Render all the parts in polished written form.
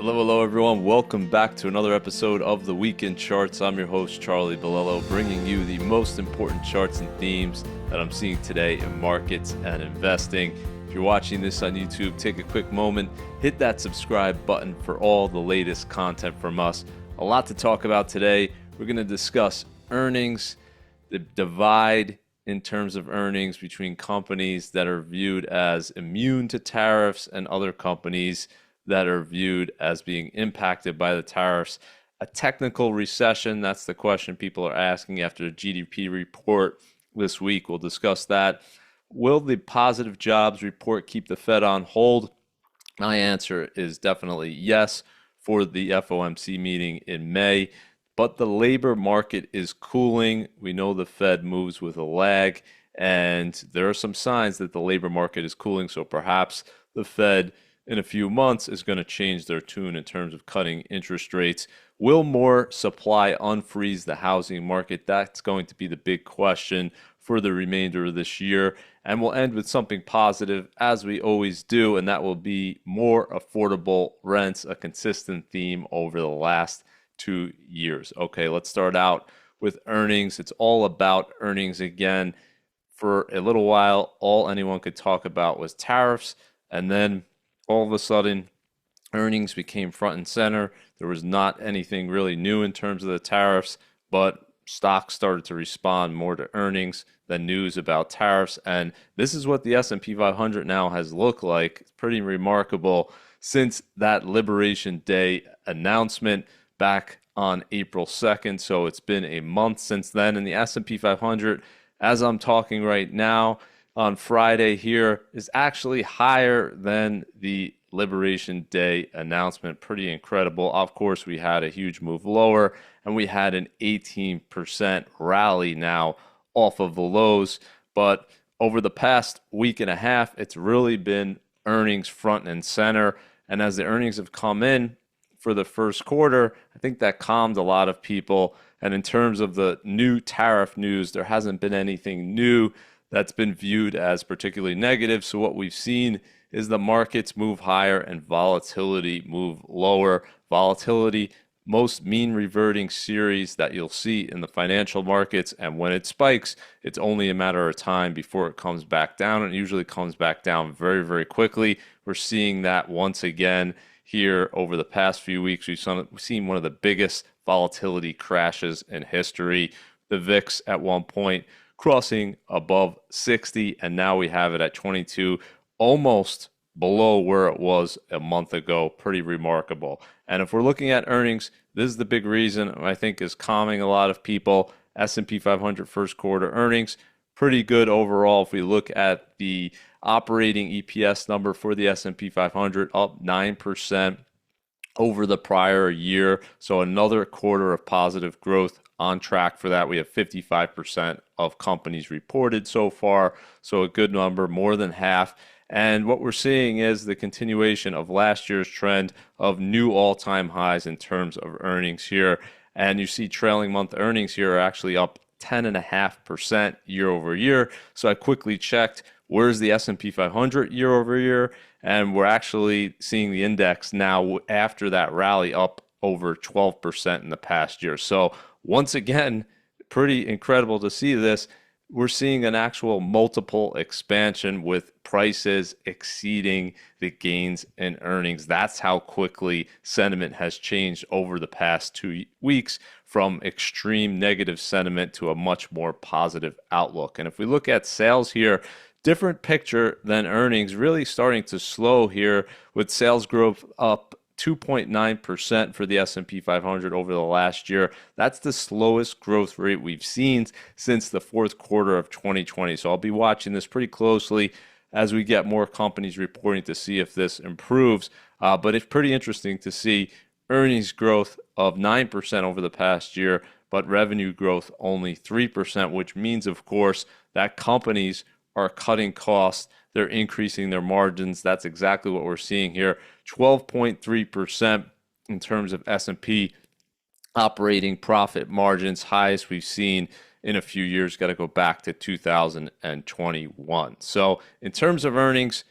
Hello, everyone. Welcome back to another episode of the Weekend Charts. I'm your host, Charlie Bilello, bringing you the most important charts and themes that I'm seeing today in markets and investing. If you're watching this on YouTube, take a quick moment, hit that subscribe button for all the latest content from us. A lot to talk about today. We're going to discuss earnings, the divide in terms of earnings between companies that are viewed as immune to tariffs and other companies that are viewed as being impacted by the tariffs. A technical recession, that's the question people are asking after the GDP report this week. We'll discuss that. Will the positive jobs report keep the Fed on hold? My answer is definitely yes for the FOMC meeting in May. But the labor market is cooling. We know the Fed moves with a lag, and there are some signs that the labor market is cooling. So perhaps the Fed in a few months is going to change their tune in terms of cutting interest rates. Will more supply unfreeze the housing market? That's going to be the big question for the remainder of this year. And we'll end with something positive, as we always do, and that will be more affordable rents, a consistent theme over the last 2 years. Okay, let's start out with earnings. It's all about earnings again. For a little while, all anyone could talk about was tariffs, and then all of a sudden, earnings became front and center. There was not anything really new in terms of the tariffs, but stocks started to respond more to earnings than news about tariffs. And this is what the S&P 500 now has looked like. It's pretty remarkable since that Liberation Day announcement back on April 2nd. So it's been a month since then. And the S&P 500, as I'm talking right now, on Friday here is actually higher than the Liberation Day announcement. Pretty incredible. Of course, we had a huge move lower, and we had an 18% rally now off of the lows. But over the past week and a half, it's really been earnings front and center. And as the earnings have come in for the first quarter, I think that calmed a lot of people. And in terms of the new tariff news, there hasn't been anything new that's been viewed as particularly negative. So what we've seen is the markets move higher and volatility move lower. Volatility, most mean reverting series that you'll see in the financial markets. And when it spikes, it's only a matter of time before it comes back down. And it usually comes back down very, very quickly. We're seeing that once again here over the past few weeks. We've seen one of the biggest volatility crashes in history. The VIX at one point crossing above 60, and now we have it at 22, almost below where it was a month ago. Pretty remarkable. And if we're looking at earnings, this is the big reason I think is calming a lot of people. S&P 500 first quarter earnings, pretty good overall. If we look at the operating EPS number for the S&P 500, up 9% over the prior year. So another quarter of positive growth, on track for that. We have 55% of companies reported so far, so a good number, more than half. And what we're seeing is the continuation of last year's trend of new all-time highs in terms of earnings here. And you see trailing month earnings here are actually up 10.5% year over year. So I quickly checked, where's the S&P 500 year over year? And we're actually seeing the index now after that rally up over 12% in the past year. So once again, pretty incredible to see this. We're seeing an actual multiple expansion with prices exceeding the gains in earnings. That's how quickly sentiment has changed over the past 2 weeks from extreme negative sentiment to a much more positive outlook. And if we look at sales here, different picture than earnings, really starting to slow here with sales growth up 2.9% for the S&P 500 over the last year. That's the slowest growth rate we've seen since the fourth quarter of 2020. So I'll be watching this pretty closely as we get more companies reporting to see if this improves. But it's pretty interesting to see earnings growth of 9% over the past year, but revenue growth only 3%, which means, of course, that companies are cutting costs. They're increasing their margins. That's exactly what we're seeing here. 12.3% in terms of S&P operating profit margins, highest we've seen in a few years. Got to go back to 2021. So in terms of earnings,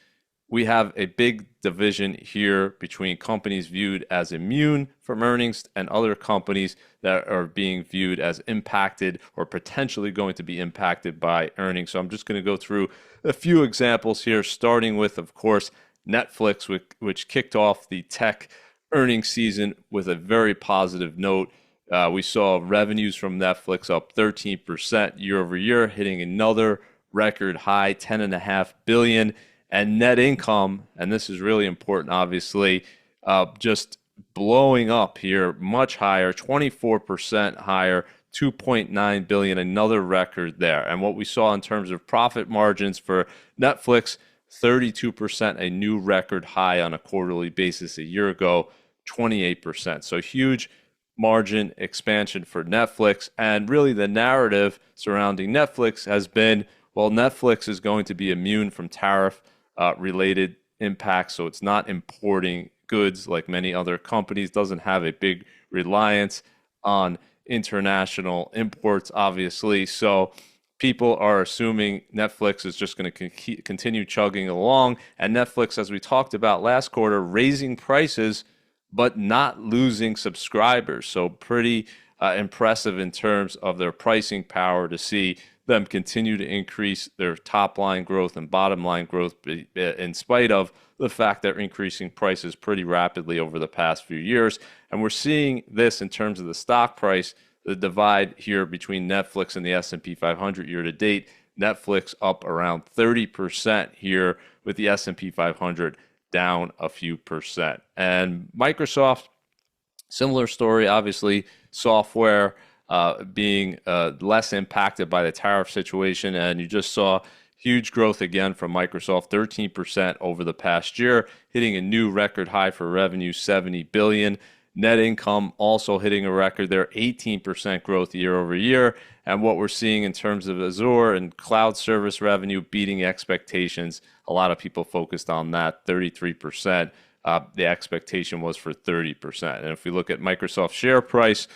we have a big division here between companies viewed as immune from earnings and other companies that are being viewed as impacted or potentially going to be impacted by earnings. So I'm just going to go through a few examples here, starting with, of course, Netflix, which kicked off the tech earnings season with a very positive note. We saw revenues from Netflix up 13% year over year, hitting another record high, 10.5 billion. And net income, and this is really important, obviously, just blowing up here, much higher, 24% higher, 2.9 billion, another record there. And what we saw in terms of profit margins for Netflix, 32%, a new record high on a quarterly basis. A year ago, 28%. So huge margin expansion for Netflix. And really the narrative surrounding Netflix has been, well, Netflix is going to be immune from tariff related impacts, so it's not importing goods like many other companies, doesn't have a big reliance on international imports, obviously. So people are assuming Netflix is just going to continue chugging along. And Netflix, as we talked about last quarter, raising prices, but not losing subscribers. So pretty impressive in terms of their pricing power to see them continue to increase their top line growth and bottom line growth in spite of the fact they're increasing prices pretty rapidly over the past few years. And we're seeing this in terms of the stock price, the divide here between Netflix and the S&P 500 year to date. Netflix up around 30% here, with the S&P 500 down a few percent. And Microsoft, similar story, obviously, software being less impacted by the tariff situation. And you just saw huge growth again from Microsoft, 13% over the past year, hitting a new record high for revenue, 70 billion. Net income also hitting a record there, 18% growth year over year. And what we're seeing in terms of Azure and cloud service revenue beating expectations, a lot of people focused on that, 33%. The expectation was for 30%. And if we look at Microsoft's share price,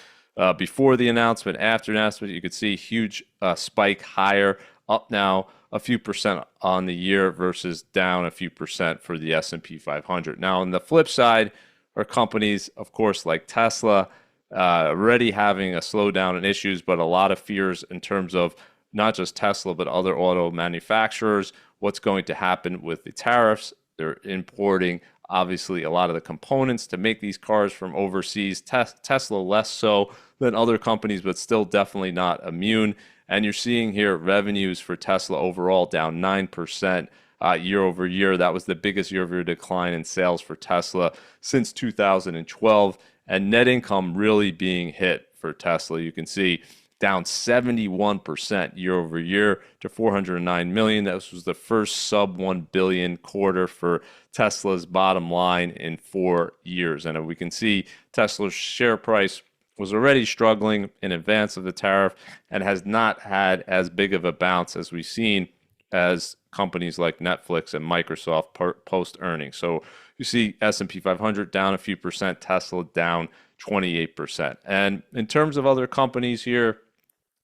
before the announcement, after announcement, you could see huge spike higher, up now a few percent on the year versus down a few percent for the S&P 500. Now, on the flip side, are companies, of course, like Tesla, already having a slowdown in issues, but a lot of fears in terms of not just Tesla, but other auto manufacturers, what's going to happen with the tariffs. They're importing obviously a lot of the components to make these cars from overseas. Tesla less so than other companies, but still definitely not immune. And you're seeing here revenues for Tesla overall down 9% year over year. That was the biggest year over year decline in sales for Tesla since 2012. And net income really being hit for Tesla. You can see down 71% year over year to 409 million. This was the first sub 1 billion quarter for Tesla's bottom line in 4 years. And we can see Tesla's share price was already struggling in advance of the tariff and has not had as big of a bounce as we've seen as companies like Netflix and Microsoft post earnings. So you see S&P 500 down a few percent, Tesla down 28%. And in terms of other companies here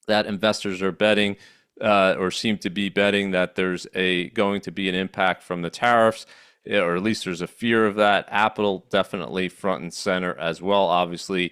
that investors are betting or seem to be betting that there's going to be an impact from the tariffs, or at least there's a fear of that. Apple definitely front and center as well. Obviously,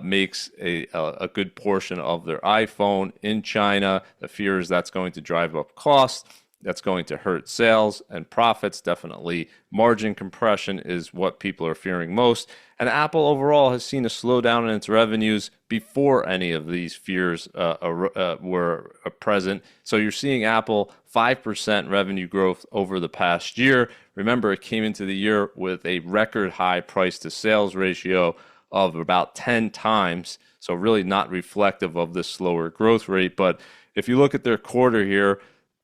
makes a good portion of their iPhone in China. The fear is that's going to drive up costs. That's going to hurt sales and profits. Definitely margin compression is what people are fearing most. And Apple overall has seen a slowdown in its revenues before any of these fears were present. So you're seeing Apple 5% revenue growth over the past year. Remember, it came into the year with a record high price to sales ratio of about 10 times. So really not reflective of this slower growth rate. But if you look at their quarter here,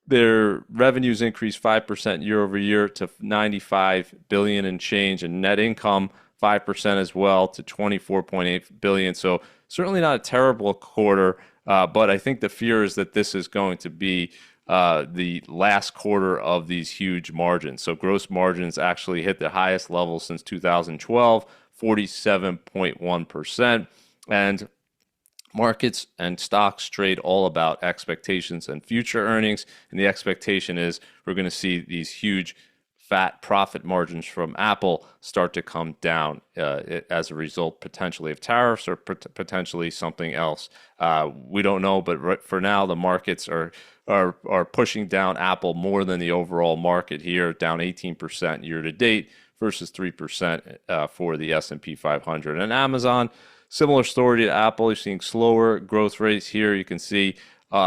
their revenues increased 5% year over year to 95 billion and change, and net income 5% as well to 24.8 billion. So certainly not a terrible quarter, but I think the fear is that this is going to be the last quarter of these huge margins. So gross margins actually hit the highest level since 2012, 47.1%. And markets and stocks trade all about expectations and future earnings. And the expectation is we're going to see these huge fat profit margins from Apple start to come down as a result potentially of tariffs or potentially something else. We don't know, but for now the markets are pushing down Apple more than the overall market here, down 18% year to date versus 3% for the S&P 500. And Amazon, similar story to Apple. You're seeing slower growth rates here. You can see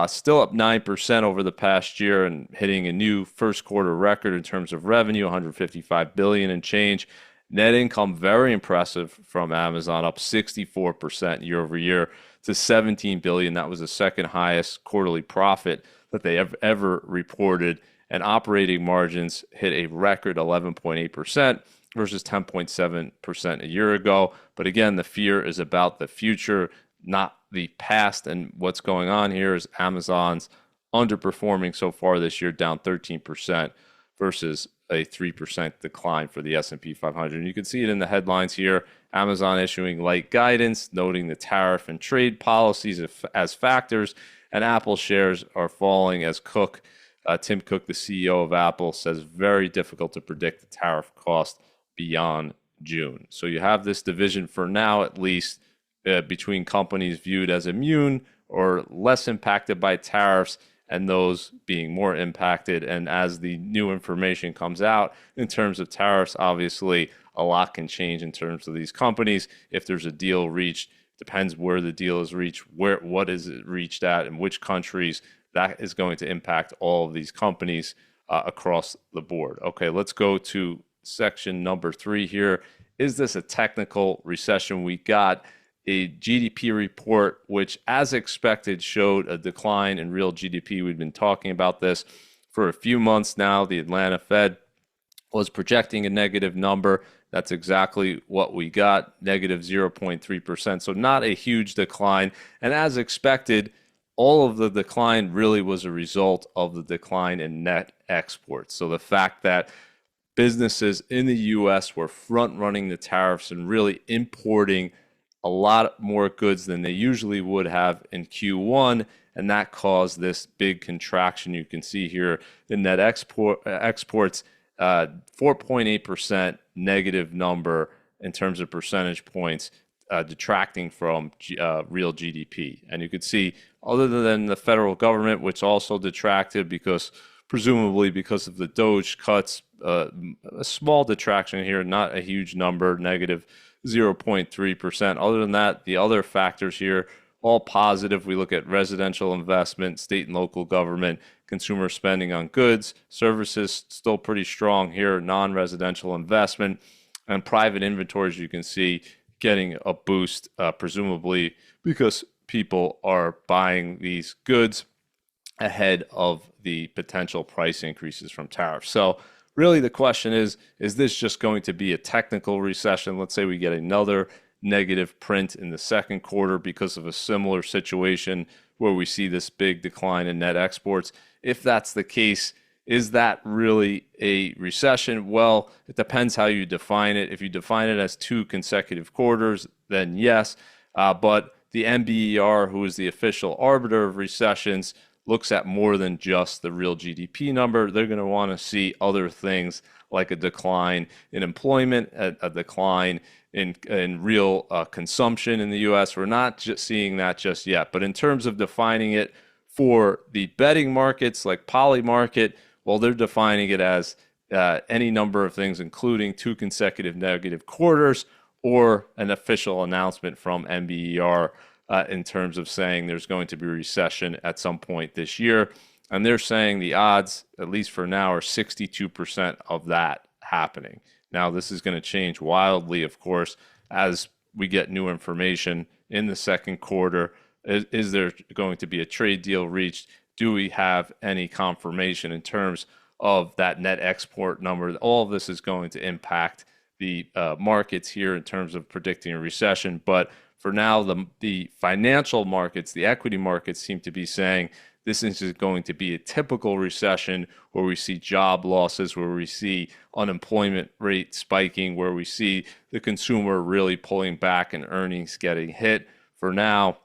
still up 9% over the past year and hitting a new first quarter record in terms of revenue, 155 billion and change. Net income, very impressive from Amazon, up 64% year over year to 17 billion. That was the second highest quarterly profit that they have ever reported. And operating margins hit a record 11.8% versus 10.7% a year ago. But again, the fear is about the future, not the past. And what's going on here is Amazon's underperforming so far this year, down 13% versus a 3% decline for the S&P 500. And you can see it in the headlines here. Amazon issuing light guidance, noting the tariff and trade policies as factors, and Apple shares are falling as Tim Cook, the CEO of Apple, says very difficult to predict the tariff cost beyond June. So you have this division for now, at least, between companies viewed as immune or less impacted by tariffs and those being more impacted. And as the new information comes out in terms of tariffs, obviously a lot can change in terms of these companies. If there's a deal reached, depends where the deal is reached, what is it reached at, and which countries. That is going to impact all of these companies across the board. Okay, let's go to section number 3 here. Is this a technical recession? We got a GDP report, which as expected showed a decline in real GDP. We've been talking about this for a few months now. The Atlanta Fed was projecting a negative number. That's exactly what we got, negative 0.3%. So not a huge decline. And as expected, all of the decline really was a result of the decline in net exports. So the fact that businesses in the U.S. were front-running the tariffs and really importing a lot more goods than they usually would have in Q1, and that caused this big contraction. You can see here the net exports, 4.8% negative number in terms of percentage points, detracting from real GDP. And you could see, other than the federal government, which also detracted presumably because of the Doge cuts, a small detraction here, not a huge number, negative 0.3%. Other than that, the other factors here, all positive. We look at residential investment, state and local government, consumer spending on goods, services still pretty strong here, non-residential investment, and private inventories, you can see, getting a boost, presumably because people are buying these goods ahead of the potential price increases from tariffs. So really the question is this just going to be a technical recession? Let's say we get another negative print in the second quarter because of a similar situation where we see this big decline in net exports. If that's the case, is that really a recession? Well, it depends how you define it. If you define it as 2 consecutive quarters, then yes. But the NBER, who is the official arbiter of recessions, looks at more than just the real GDP number. They're going to want to see other things like a decline in employment, a decline in real consumption in the U.S. We're not just seeing that just yet. But in terms of defining it for the betting markets like Polymarket, well, they're defining it as any number of things, including 2 consecutive negative quarters or an official announcement from NBER in terms of saying there's going to be a recession at some point this year. And they're saying the odds, at least for now, are 62% of that happening. Now, this is going to change wildly, of course, as we get new information in the second quarter. Is there going to be a trade deal reached? Do we have any confirmation in terms of that net export number? All of this is going to impact the markets here in terms of predicting a recession. But for now, the financial markets, the equity markets seem to be saying this is going to be a typical recession where we see job losses, where we see unemployment rate spiking, where we see the consumer really pulling back and earnings getting hit. For now,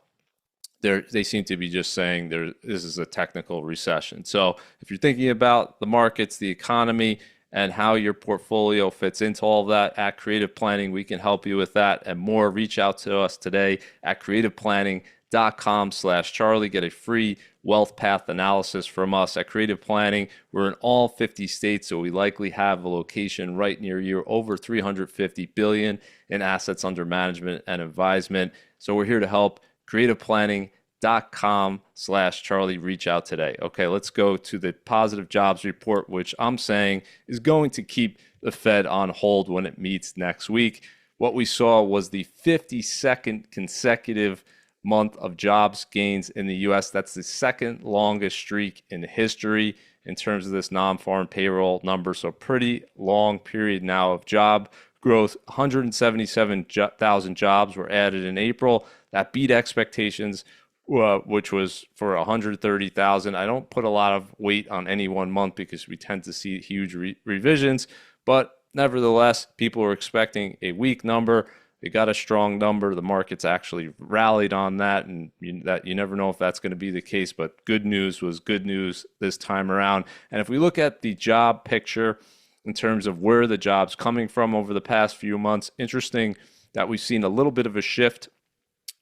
they seem to be just saying this is a technical recession. So if you're thinking about the markets, the economy, and how your portfolio fits into all of that. At Creative Planning, we can help you with that and more. Reach out to us today at creativeplanning.com/Charlie. Get a free wealth path analysis from us. At Creative Planning, we're in all 50 states, so we likely have a location right near you. Over 350 billion in assets under management and advisement. So we're here to help. creativeplanning.com/Charlie. Reach out today. Okay, let's go to the positive jobs report, which I'm saying is going to keep the Fed on hold when it meets next week. What we saw was the 52nd consecutive month of jobs gains in the U.S. That's the second longest streak in history in terms of this non-farm payroll number. So pretty long period now of job growth. 177,000 jobs were added in April. That beat expectations, which was for 130,000. I don't put a lot of weight on any one month because we tend to see huge revisions, but nevertheless, people were expecting a weak number. They got a strong number. The markets actually rallied on that, and you never know if that's going to be the case, but good news was good news this time around. And if we look at the job picture in terms of where the job's coming from over the past few months, interesting that we've seen a little bit of a shift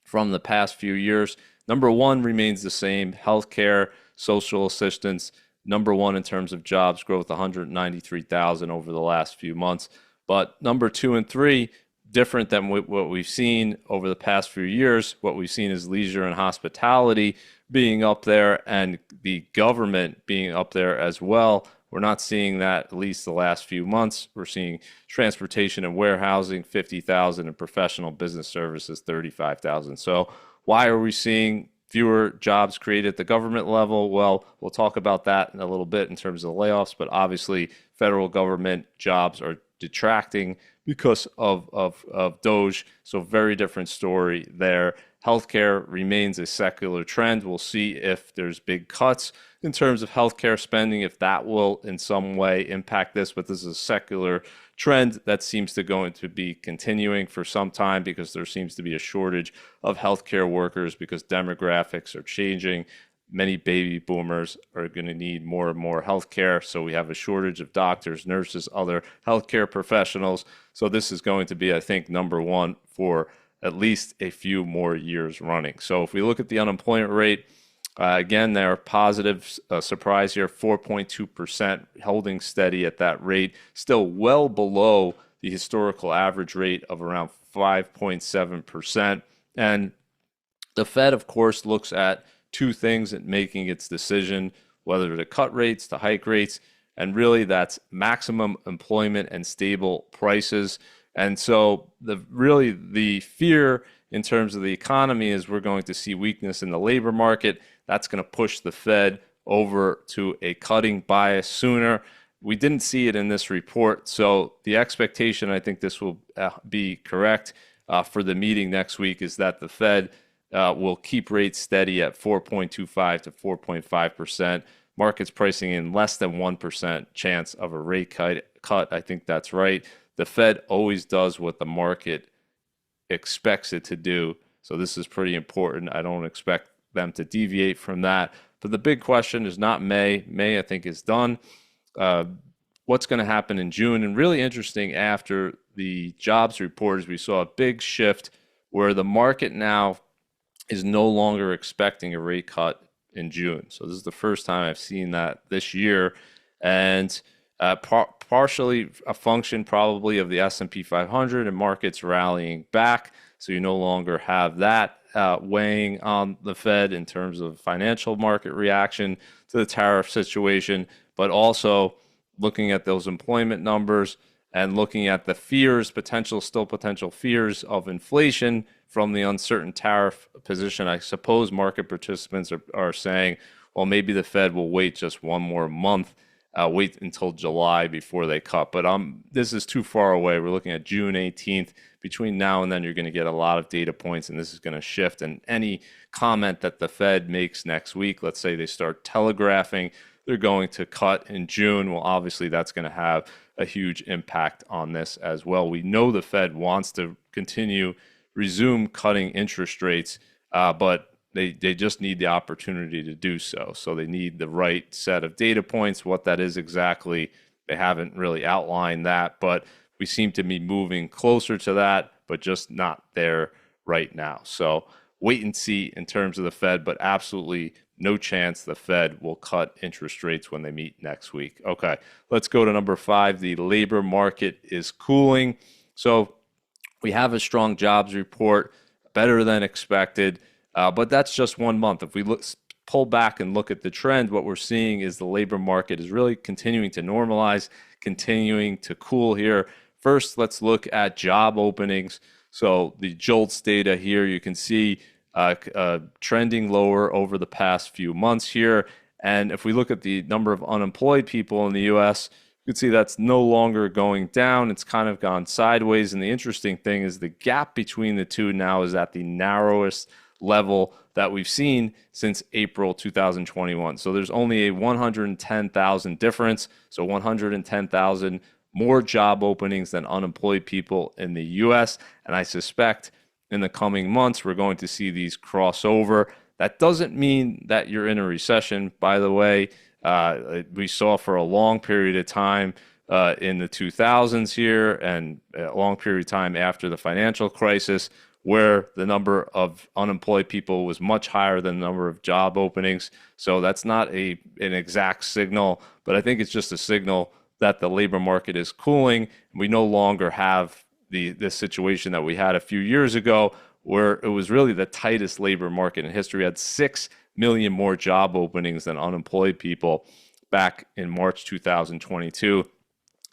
from the past few years. Number one remains the same, healthcare, social assistance. Number one in terms of jobs growth, 193,000 over the last few months. But number two and three, different than what we've seen over the past few years. What we've seen is leisure and hospitality being up there and the government being up there as well. We're not seeing that, at least the last few months. We're seeing transportation and warehousing, 50,000, and professional business services, 35,000. So why are we seeing fewer jobs created at the government level? Well, we'll talk about that in a little bit in terms of the layoffs, but obviously federal government jobs are detracting because of Doge. So very different story there. Healthcare remains a secular trend. We'll see if there's big cuts in terms of healthcare spending, if that will in some way impact this, but this is a secular trend that seems to going to be continuing for some time because there seems to be a shortage of healthcare workers because demographics are changing. Many baby boomers are going to need more and more healthcare. So we have a shortage of doctors, nurses, other healthcare professionals. So this is going to be, I think, number one for at least a few more years running. So if we look at the unemployment rate, again, they're positive surprise here, 4.2%, holding steady at that rate, still well below the historical average rate of around 5.7%. And the Fed, of course, looks at two things in making its decision, whether to cut rates, to hike rates, and really that's maximum employment and stable prices. And so the fear in terms of the economy is we're going to see weakness in the labor market. That's going to push the Fed over to a cutting bias sooner. We didn't see it in this report, so the expectation, I think this will be correct for the meeting next week, is that the Fed will keep rates steady at 4.25 to 4.5%. Markets pricing in less than 1% chance of a rate cut. I think that's right. The Fed always does what the market expects it to do. So this is pretty important. I don't expect them to deviate from that. But the big question is not May. May, I think, is done. What's going to happen in June? And really interesting, after the jobs report, is we saw a big shift where the market now is no longer expecting a rate cut in June. So this is the first time I've seen that this year. And partially a function probably of the S&P 500 and markets rallying back. So you no longer have that weighing on the Fed in terms of financial market reaction to the tariff situation, but also looking at those employment numbers and looking at the fears, potential fears of inflation from the uncertain tariff position. I suppose market participants are saying, well, maybe the Fed will wait just one more month, wait until July before they cut. But this is too far away. We're looking at June 18th. Between now and then, you're going to get a lot of data points, and this is going to shift. And any comment that the Fed makes next week, let's say they start telegraphing they're going to cut in June, well, obviously that's going to have a huge impact on this as well. We know the Fed wants to resume cutting interest rates, but they just need the opportunity to do so. So they need the right set of data points. What that is exactly, They haven't really outlined that, but we seem to be moving closer to that, but just not there right now. So wait and see in terms of the Fed, but absolutely no chance the Fed will cut interest rates when they meet next week. Okay, let's go to number 5. The labor market is cooling. So we have a strong jobs report, better than expected, but that's just 1 month. If we pull back and look at the trend, what we're seeing is the labor market is really continuing to normalize, continuing to cool here. First, let's look at job openings. So the JOLTS data here, you can see trending lower over the past few months here. And if we look at the number of unemployed people in the US, you can see that's no longer going down. It's kind of gone sideways. And the interesting thing is the gap between the two now is at the narrowest level that we've seen since April 2021. So there's only a 110,000 difference. So 110,000 more job openings than unemployed people in the US. And I suspect in the coming months, we're going to see these cross over. That doesn't mean that you're in a recession, by the way. We saw for a long period of time in the 2000s here and a long period of time after the financial crisis where the number of unemployed people was much higher than the number of job openings. So that's not an exact signal, but I think it's just a signal that the labor market is cooling. We no longer have this situation that we had a few years ago where it was really the tightest labor market in history. We had 6 million more job openings than unemployed people back in March 2022.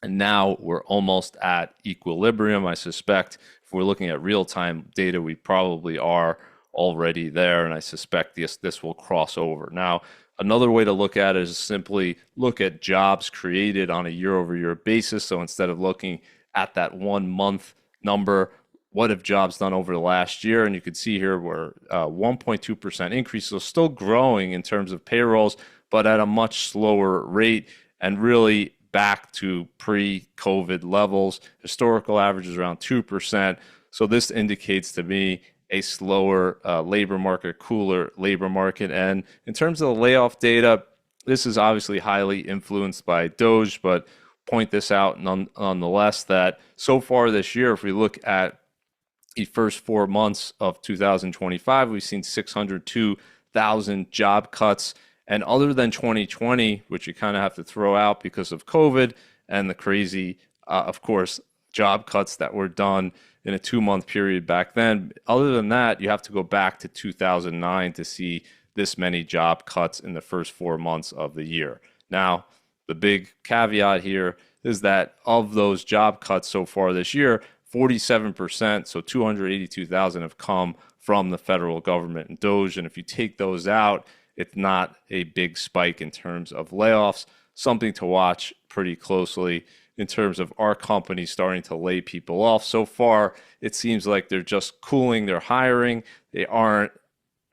And now we're almost at equilibrium. I suspect if we're looking at real-time data, we probably are already there. And I suspect this will cross over. Now, another way to look at it is simply look at jobs created on a year-over-year basis. So instead of looking at that 1 month number, what have jobs done over the last year? And you can see here we're 1.2% increase. So still growing in terms of payrolls, but at a much slower rate and really back to pre-COVID levels. Historical average is around 2%. So this indicates to me a slower labor market, cooler labor market. And in terms of the layoff data, this is obviously highly influenced by Doge, but point this out nonetheless that so far this year, if we look at the first 4 months of 2025, we've seen 602,000 job cuts. And other than 2020, which you kind of have to throw out because of COVID and the crazy, of course, job cuts that were done in a 2-month period back then, other than that, you have to go back to 2009 to see this many job cuts in the first 4 months of the year. Now, the big caveat here is that of those job cuts so far this year, 47%, so 282,000 have come from the federal government and Doge. And if you take those out, it's not a big spike in terms of layoffs. Something to watch pretty closely in terms of our company starting to lay people off. So far, it seems like they're just cooling their hiring. They aren't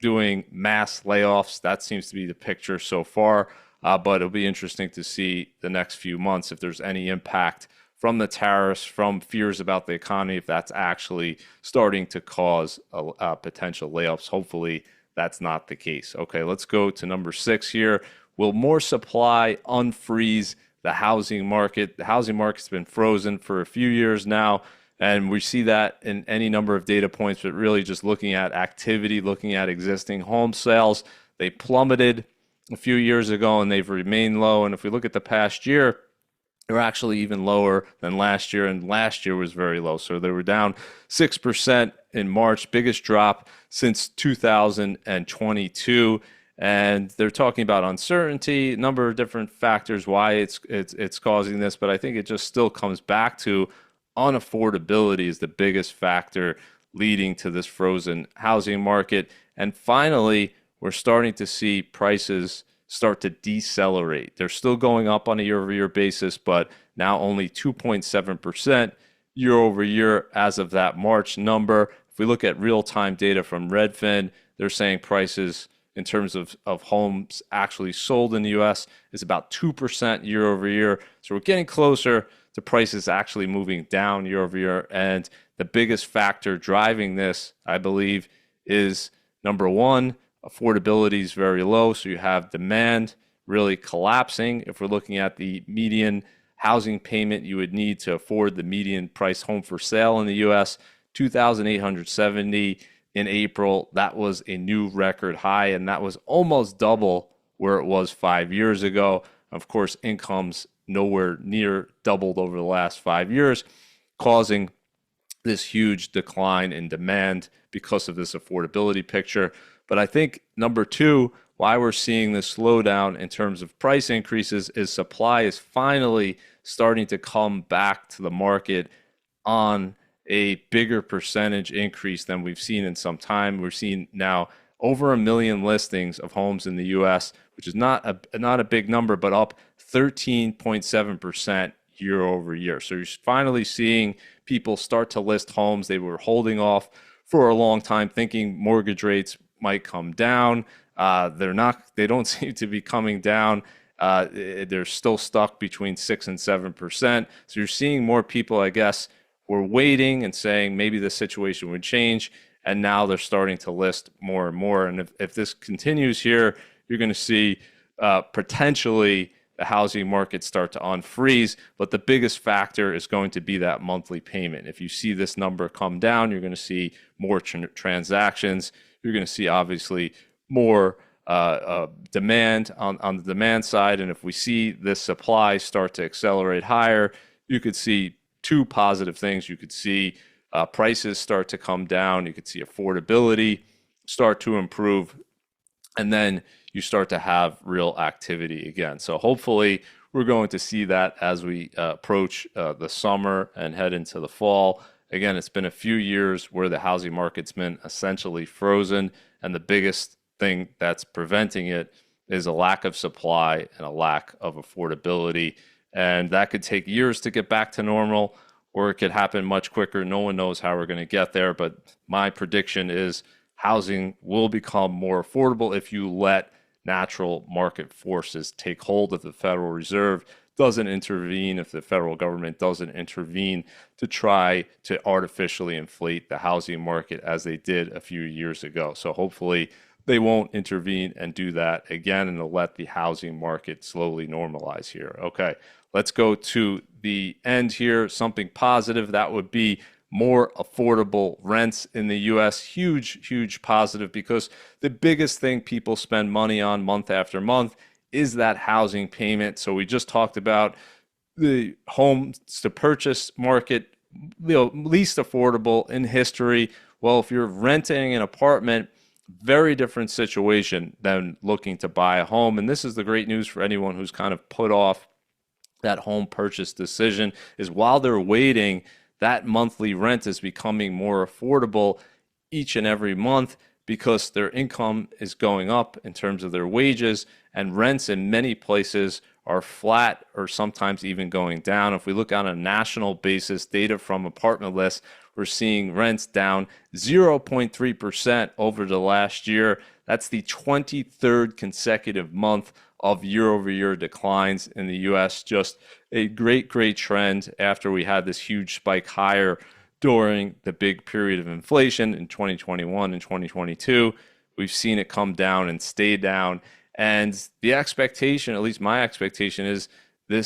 doing mass layoffs. That seems to be the picture so far. But it'll be interesting to see the next few months if there's any impact from the tariffs, from fears about the economy, if that's actually starting to cause potential layoffs. Hopefully, that's not the case. Okay, let's go to number 6 here. Will more supply unfreeze the housing market? The housing market's been frozen for a few years now, and we see that in any number of data points, but really just looking at activity, looking at existing home sales, they plummeted a few years ago and they've remained low. And if we look at the past year, they're actually even lower than last year, and last year was very low. So they were down 6% in March, biggest drop since 2022. And they're talking about uncertainty, a number of different factors why it's causing this, but I think it just still comes back to unaffordability is the biggest factor leading to this frozen housing market. And finally, we're starting to see prices start to decelerate. They're still going up on a year-over-year basis, but now only 2.7% year-over-year as of that March number. If we look at real-time data from Redfin, they're saying prices in terms of homes actually sold in the U.S. is about 2% year-over-year. So we're getting closer to prices actually moving down year-over-year. And the biggest factor driving this, I believe, is number one, affordability is very low, so you have demand really collapsing. If we're looking at the median housing payment you would need to afford the median price home for sale in the US, 2,870 in April. That was a new record high, and that was almost double where it was 5 years ago. Of course, incomes nowhere near doubled over the last 5 years, causing this huge decline in demand because of this affordability picture. But I think number two, why we're seeing this slowdown in terms of price increases is supply is finally starting to come back to the market on a bigger percentage increase than we've seen in some time. We're seeing now over 1 million listings of homes in the US, which is not a big number, but up 13.7% year over year. So you're finally seeing people start to list homes they were holding off for a long time, thinking mortgage rates might come down. They're not. They don't seem to be coming down. They're still stuck between 6 and 7%. So you're seeing more people, I guess, were waiting and saying maybe the situation would change, and now they're starting to list more and more. And if this continues here, you're going to see potentially the housing market start to unfreeze. But the biggest factor is going to be that monthly payment. If you see this number come down, you're going to see more transactions. You're going to see obviously more demand on the demand side. And if we see this supply start to accelerate higher, you could see two positive things. You could see prices start to come down. You could see affordability start to improve. And then you start to have real activity again. So hopefully we're going to see that as we approach the summer and head into the fall. Again, it's been a few years where the housing market's been essentially frozen, and the biggest thing that's preventing it is a lack of supply and a lack of affordability. And that could take years to get back to normal, or it could happen much quicker. No one knows how we're going to get there, but my prediction is housing will become more affordable if you let natural market forces take hold. If the Federal Reserve doesn't intervene, if the federal government doesn't intervene to try to artificially inflate the housing market as they did a few years ago. So hopefully they won't intervene and do that again, and they'll let the housing market slowly normalize here. Okay, let's go to the end here. Something positive, that would be more affordable rents in the US. Huge positive, because the biggest thing people spend money on month after month is that housing payment. So we just talked about the homes to purchase market, least affordable in history. Well, if you're renting an apartment, very different situation than looking to buy a home. And this is the great news for anyone who's kind of put off that home purchase decision, is while they're waiting, that monthly rent is becoming more affordable each and every month because their income is going up in terms of their wages, and rents in many places are flat or sometimes even going down. If we look on a national basis, data from Apartment List, we're seeing rents down 0.3% over the last year. That's the 23rd consecutive month of year-over-year declines in the U.S. Just a great trend after we had this huge spike higher during the big period of inflation in 2021 and 2022. We've seen it come down and stay down. And the expectation, at least my expectation, is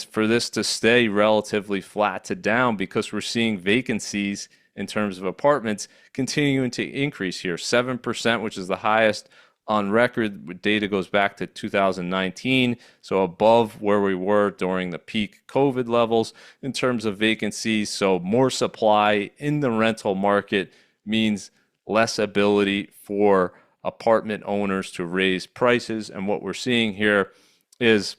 for this to stay relatively flat to down, because we're seeing vacancies in terms of apartments continuing to increase here. 7%, which is the highest on record. Data goes back to 2019, so above where we were during the peak COVID levels in terms of vacancies. So more supply in the rental market means less ability for apartment owners to raise prices. And what we're seeing here is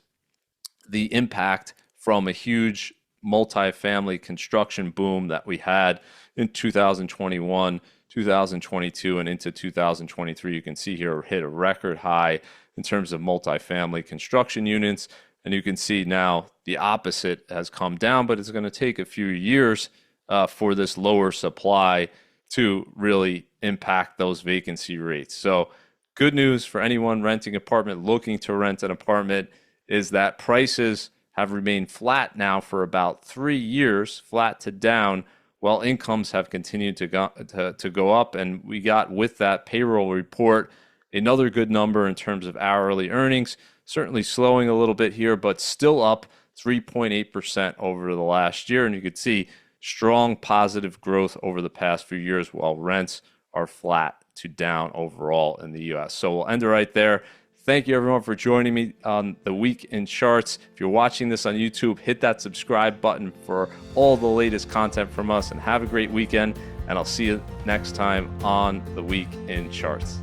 the impact from a huge multifamily construction boom that we had in 2021, 2022, and into 2023. You can see here hit a record high in terms of multifamily construction units. And you can see now the opposite has come down, but it's going to take a few years for this lower supply to really impact those vacancy rates. So good news for anyone renting an apartment, looking to rent an apartment, is that prices have remained flat now for about 3 years, flat to down, while incomes have continued to go up. And we got, with that payroll report, another good number in terms of hourly earnings, certainly slowing a little bit here, but still up 3.8% over the last year. And you could see strong positive growth over the past few years while rents are flat to down overall in the U.S. So we'll end it right there. Thank you, everyone, for joining me on the Week in Charts. If you're watching this on YouTube, hit that subscribe button for all the latest content from us, and have a great weekend. And I'll see you next time on the Week in Charts.